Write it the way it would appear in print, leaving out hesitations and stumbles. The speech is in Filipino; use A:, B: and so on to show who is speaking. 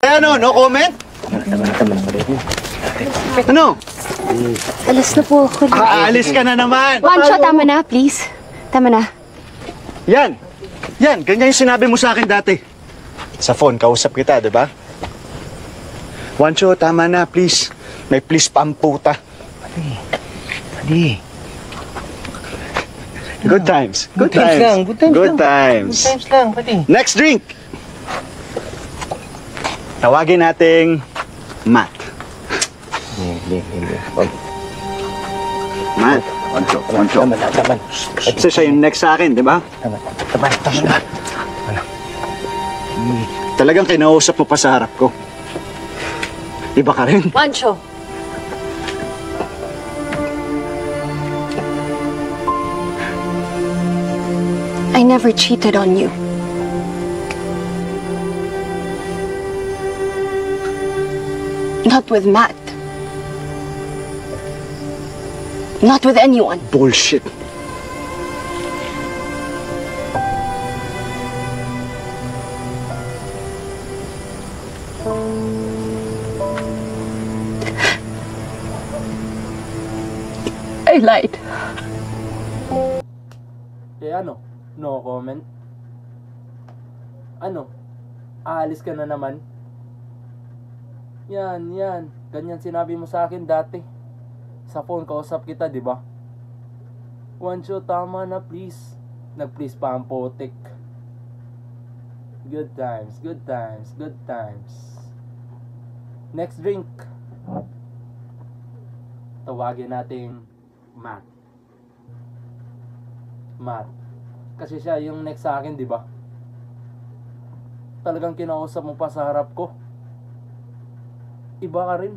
A: Ano, no comment? Ano?
B: Alas na po ako.
A: Aalis ka na naman.
B: Juancho, tama na, please. Tama na.
A: Yan. Yan, ganyan yung sinabi mo sa akin dati. Sa phone, kausap kita, di ba? Juancho, tama na, please. May please pamputa.
C: Pwede.
A: Good times. Good
C: Good times
A: times.
C: lang, good times
A: Good
C: lang.
A: times.
C: Good times lang, pwede.
A: Next drink. Tawagin nating Matt.
C: Hindi.
A: Matt. Juancho.
C: Taman.
A: Kasi siya yung next sa akin, di ba?
C: Taman.
A: Talagang kinausap mo pa sa harap ko. Iba ka rin.
B: Juancho. I never cheated on you. Not with Matt. Not with anyone.
A: Bullshit.
B: I lied.
D: Ano? No comment? Ano? Aalis ka na naman? Yan. Ganyan sinabi mo sa akin dati. Sa phone kausap kita, di ba? Juancho, tama na please. Nag-please pa ang potik. Good times. Next drink. Tawagin nating Matt. Kasi siya yung next sa akin, di ba? Talagang kinausap mo pa sa harap ko. Iba ka rin.